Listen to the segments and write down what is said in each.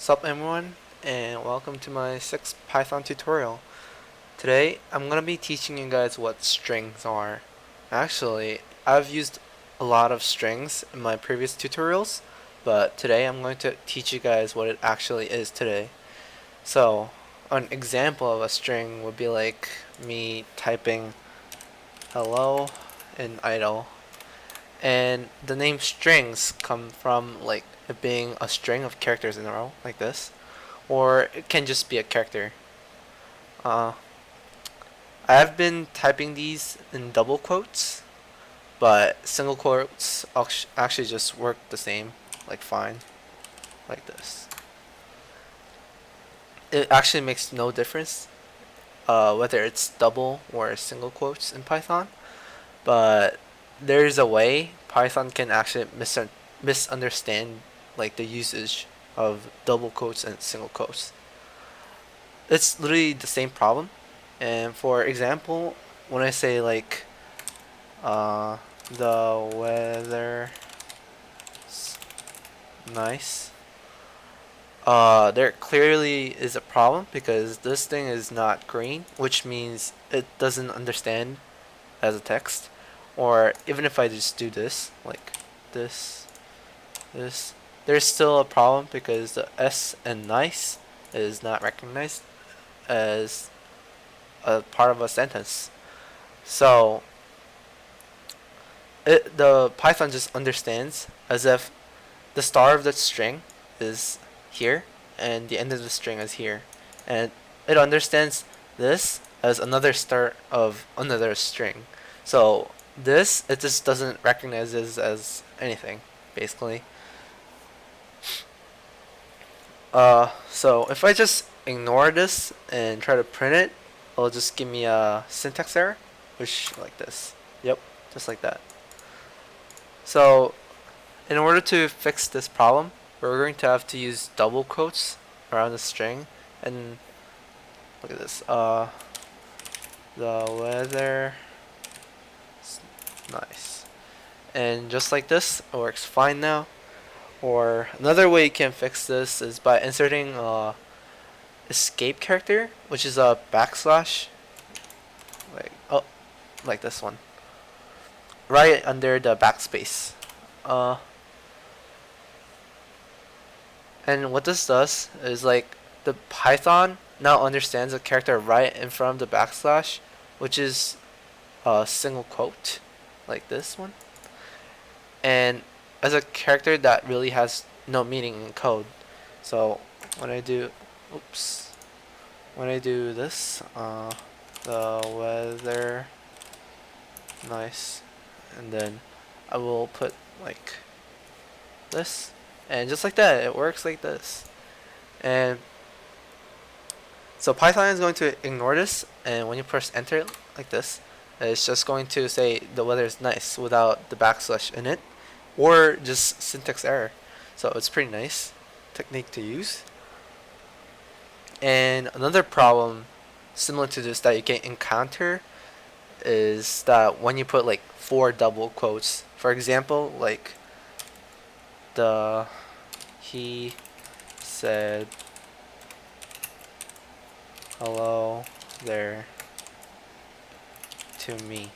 Sup everyone, and welcome to my 6th Python tutorial. Today I'm going to be teaching you guys what strings are. Actually, I've used a lot of strings in my previous tutorials, but today I'm going to teach you guys what it actually is today. So, an example of a string would be like me typing hello in idle. And the name strings come from like it being a string of characters in a row, like this. Or it can just be a character. Uh, I've been typing these in double quotes, but single quotes actually just work the same, like fine, like this. It actually makes no difference whether it's double or single quotes in Python, but there's a way Python can actually misunderstand like the usage of double quotes and single quotes. It's literally the same problem. And for example, when I say like uh, the weather's nice, there clearly is a problem because this thing is not green, which means it doesn't understand as a text. Or even if I just do this, like this, this, there's still a problem because the S in nice is not recognized as a part of a sentence. So the Python just understands as if the start of the string is here and the end of the string is here, and it understands this as another start of another string. So this it just doesn't recognize this as anything basically. So if I just ignore this and try to print it, it'll just give me a syntax error, which like this. Yep, just like that. So in order to fix this problem, we're going to have to use double quotes around the string, and look at this. The weather is nice, and just like this, it works fine now. Or another way you can fix this is by inserting a escape character, which is a backslash, like this one, right under the backspace. Uh, And what this does is like the Python now understands a character right in front of the backslash, which is a single quote, like this one, and as a character that really has no meaning in code. So when I do, oops, when I do this, the weather nice, and then I will put like this, and just like that, it works like this. And so Python is going to ignore this, and when you press enter like this, it's just going to say the weather is nice without the backslash in it, or just syntax error. So it's pretty nice technique to use. And another problem similar to this that you can encounter is that when you put like 4 double quotes, for example, like the he said hello there to me.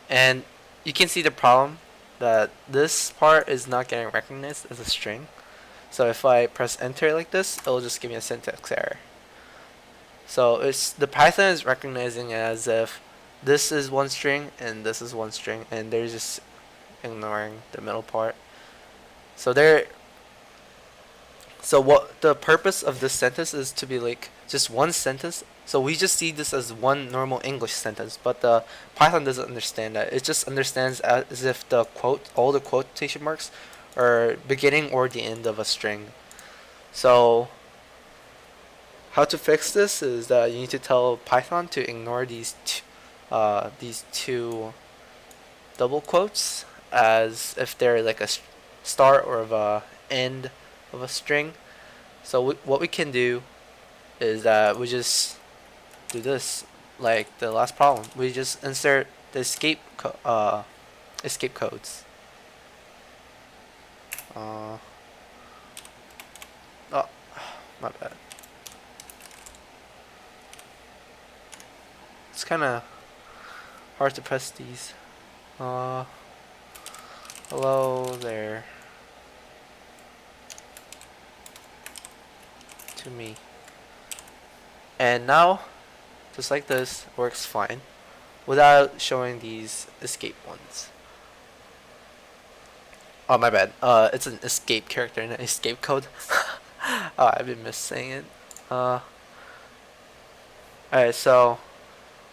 And you can see the problem that this part is not getting recognized as a string. So if I press enter like this, it'll just give me a syntax error. So it's the Python is recognizing as if this is one string and this is one string, and they're just ignoring the middle part. So they're So what the purpose of this sentence is to be like just one sentence. So we just see this as one normal English sentence, but the Python doesn't understand that. It just understands as if the quote, all the quotation marks, are beginning or the end of a string. So how to fix this is that you need to tell Python to ignore these two double quotes as if they're like a start or of a end of a string. So what we can do is that we just do this like the last problem. We just insert the escape codes. Uh, My bad. It's kind of hard to press these. Hello there. To me. And now, just like this, works fine without showing these escape ones. Oh, my bad. It's an escape character and an escape code. Oh, I've been missing it. Alright, so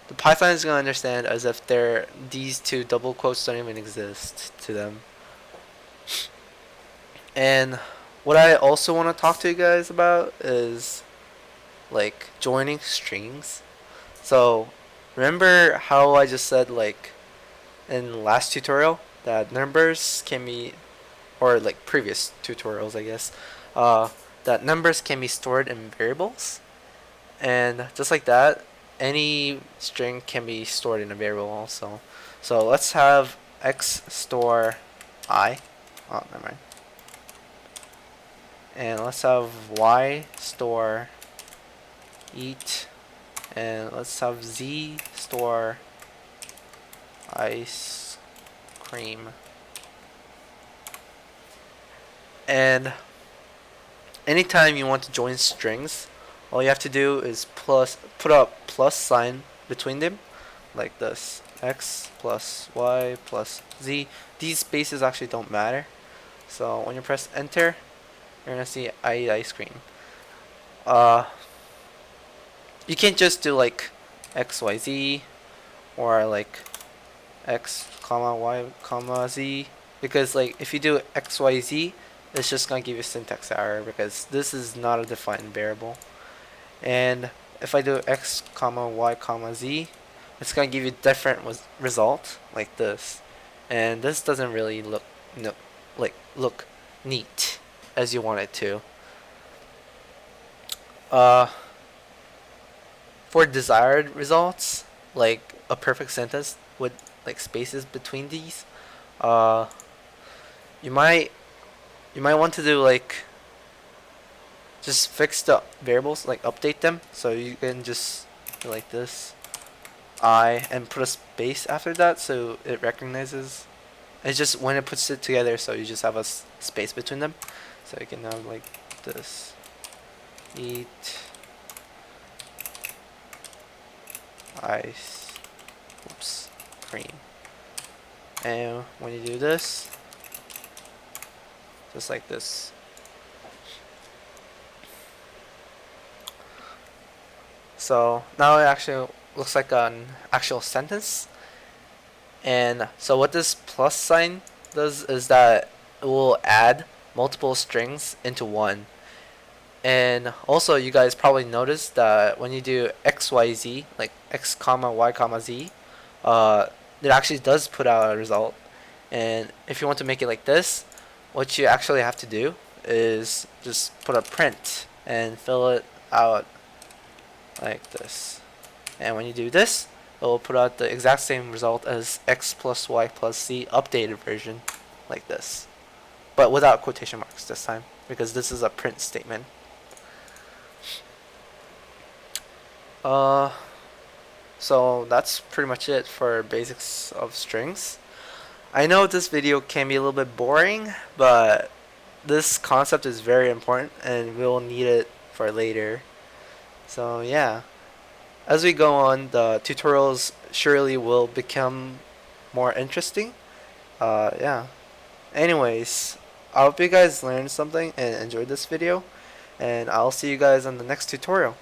the Python is gonna understand as if these two double quotes don't even exist to them. And what I also want to talk to you guys about is like joining strings. So remember how I just said like in the last tutorial that numbers can be, or like previous tutorials I guess, that numbers can be stored in variables, and just like that any string can be stored in a variable also. So let's have x store I, oh never mind, and let's have y store eat, and let's have z store ice cream. And anytime you want to join strings, all you have to do is put a plus sign between them like this, x plus y plus z. These spaces actually don't matter, so when you press enter you're gonna see I eat ice cream. You can't just do like XYZ or like X comma Y comma Z, because like if you do XYZ it's just gonna give you a syntax error because this is not a defined variable. And if I do X comma Y comma Z, it's gonna give you different result like this, and this doesn't really look look neat as you want it to. For desired results, like a perfect sentence with like spaces between these, you might want to do like just fix the variables, like update them, so you can just do like this I and put a space after that so it recognizes. It's just when it puts it together, so you just have a space between them, so you can have like this eat ice cream. And when you do this, just like this, so now it actually looks like an actual sentence. And so what this plus sign does is that it will add multiple strings into one. And also you guys probably noticed that when you do XYZ, like X comma Y comma Z, it actually does put out a result. And if you want to make it like this, what you actually have to do is just put a print and fill it out like this. And when you do this, it will put out the exact same result as X plus Y plus Z updated version, like this, but without quotation marks this time because this is a print statement. So that's pretty much it for basics of strings. I know this video can be a little bit boring, but this concept is very important and we'll need it for later. So yeah, as we go on, the tutorials surely will become more interesting. Yeah. Anyways, I hope you guys learned something and enjoyed this video, and I'll see you guys on the next tutorial.